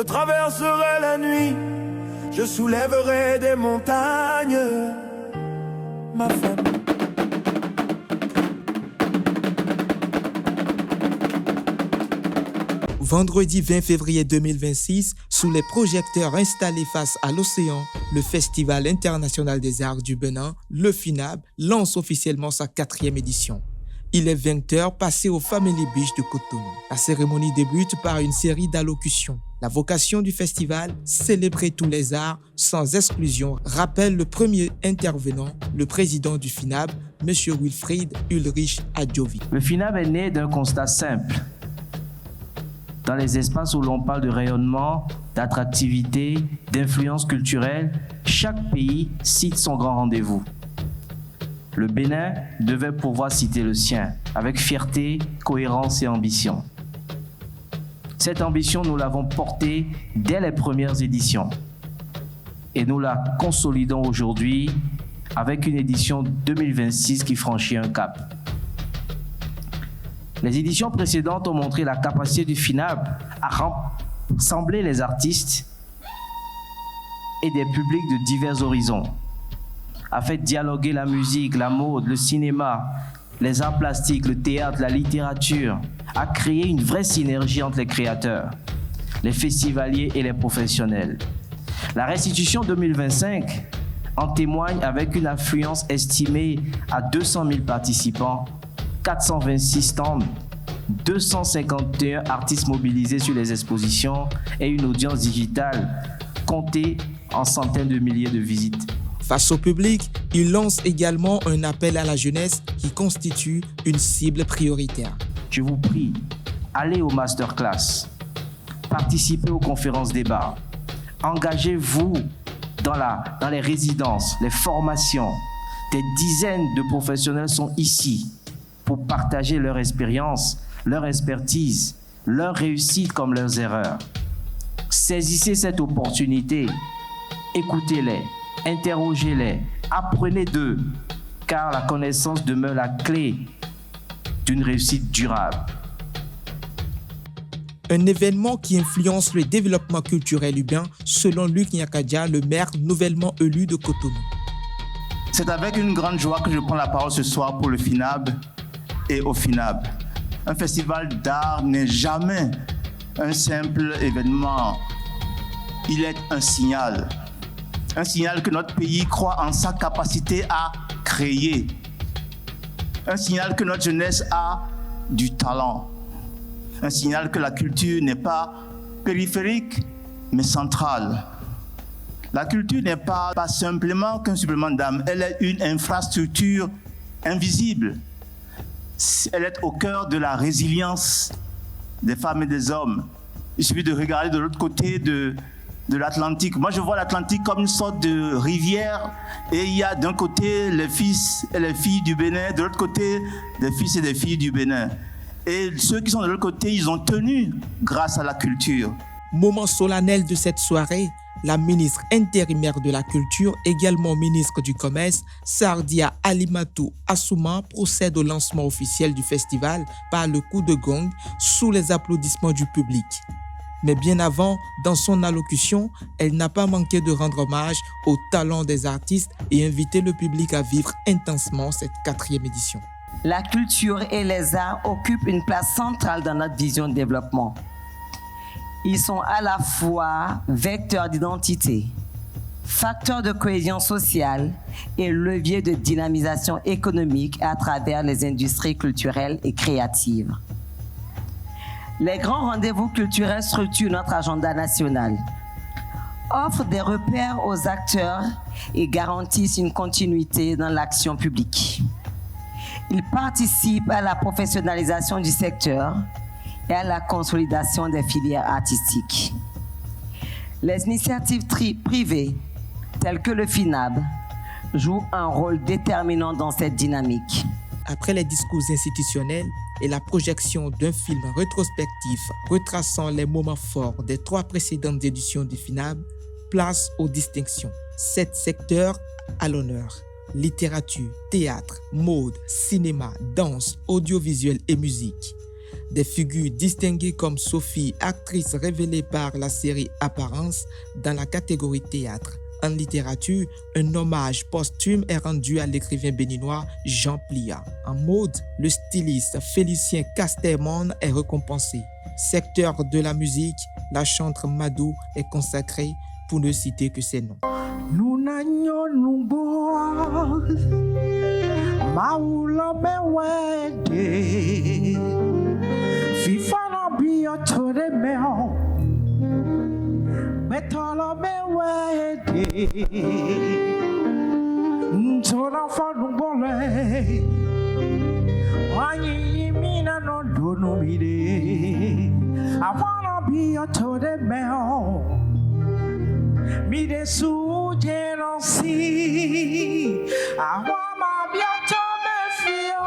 traverserai la nuit, je soulèverai des montagnes, ma femme. Vendredi 20 février 2026, sous les projecteurs installés face à l'océan, le Festival international des arts du Bénin, le FINAB, lance officiellement sa 4e édition. Il est 20h passé au Family Beach de Cotonou. La cérémonie débute par une série d'allocutions. La vocation du festival, célébrer tous les arts sans exclusion, rappelle le premier intervenant, le président du FINAB, M. Wilfried Ulrich Adjovi. Le FINAB est né d'un constat simple. Dans les espaces où l'on parle de rayonnement, d'attractivité, d'influence culturelle, chaque pays cite son grand rendez-vous. Le Bénin devait pouvoir citer le sien, avec fierté, cohérence et ambition. Cette ambition, nous l'avons portée dès les premières éditions. Et nous la consolidons aujourd'hui avec une édition 2026 qui franchit un cap. Les éditions précédentes ont montré la capacité du FINAB à rassembler les artistes et des publics de divers horizons, a fait dialoguer la musique, la mode, le cinéma, les arts plastiques, le théâtre, la littérature, a créé une vraie synergie entre les créateurs, les festivaliers et les professionnels. La restitution 2025 en témoigne avec une affluence estimée à 200 000 participants, 426 stands, 251 artistes mobilisés sur les expositions et une audience digitale comptée en centaines de milliers de visites. Face au public, il lance également un appel à la jeunesse qui constitue une cible prioritaire. Je vous prie, allez aux masterclass, participez aux conférences débats, engagez-vous dans les résidences, les formations. Des dizaines de professionnels sont ici pour partager leur expérience, leur expertise, leurs réussites comme leurs erreurs. Saisissez cette opportunité, écoutez-les, interrogez-les, apprenez d'eux, car la connaissance demeure la clé d'une réussite durable. Un événement qui influence le développement culturel urbain, selon Luc Nyakadia, le maire nouvellement élu de Cotonou. C'est avec une grande joie que je prends la parole ce soir pour le FINAB et au FINAB. Un festival d'art n'est jamais un simple événement. Il est un signal. Un signal que notre pays croit en sa capacité à créer. Un signal que notre jeunesse a du talent. Un signal que la culture n'est pas périphérique, mais centrale. La culture n'est pas simplement qu'un supplément d'âme, elle est une infrastructure invisible. Elle est au cœur de la résilience des femmes et des hommes. Il suffit de regarder de l'autre côté de l'Atlantique. Moi, je vois l'Atlantique comme une sorte de rivière et il y a d'un côté les fils et les filles du Bénin, de l'autre côté des fils et des filles du Bénin. Et ceux qui sont de l'autre côté, ils ont tenu grâce à la culture. Moment solennel de cette soirée, la ministre intérimaire de la Culture, également ministre du Commerce, Sardia Alimatou Assouma, procède au lancement officiel du festival par le coup de gong sous les applaudissements du public. Mais bien avant, dans son allocution, elle n'a pas manqué de rendre hommage au talent des artistes et inviter le public à vivre intensement cette 4e édition. La culture et les arts occupent une place centrale dans notre vision de développement. Ils sont à la fois vecteurs d'identité, facteurs de cohésion sociale et leviers de dynamisation économique à travers les industries culturelles et créatives. Les grands rendez-vous culturels structurent notre agenda national, offrent des repères aux acteurs et garantissent une continuité dans l'action publique. Ils participent à la professionnalisation du secteur et à la consolidation des filières artistiques. Les initiatives privées, telles que le FINAB, jouent un rôle déterminant dans cette dynamique. Après les discours institutionnels et la projection d'un film rétrospectif retraçant les moments forts des 3 précédentes éditions du FINAB, place aux distinctions. 7 secteurs à l'honneur: littérature, théâtre, mode, cinéma, danse, audiovisuel et musique. Des figures distinguées comme Sophie, actrice révélée par la série Apparence dans la catégorie théâtre. En littérature, un hommage posthume est rendu à l'écrivain béninois Jean Plia. En mode, le styliste Félicien Casterman est récompensé. Secteur de la musique, la chantre Madou est consacrée pour ne citer que ses noms. Nous n'agnons nous bois, maoula me wede, fifa na bio tore meo, metolo me wede, ntona fa nous bole, wanyi mina no dono mide, awana bio tore meo. Mi de su jealousy, awama biato me fio,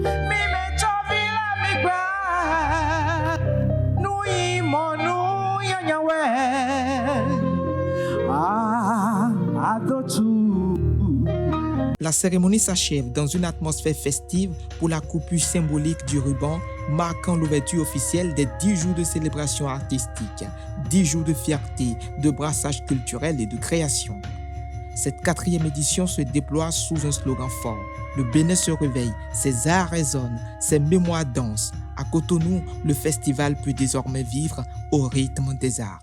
mi me chovila mi gba, nui monu yanyawe, adotu. La cérémonie s'achève dans une atmosphère festive pour la coupure symbolique du ruban, marquant l'ouverture officielle des 10 jours de célébration artistique, 10 jours de fierté, de brassage culturel et de création. Cette 4e édition se déploie sous un slogan fort. Le Bénin se réveille, ses arts résonnent, ses mémoires dansent. À Cotonou, le festival peut désormais vivre au rythme des arts.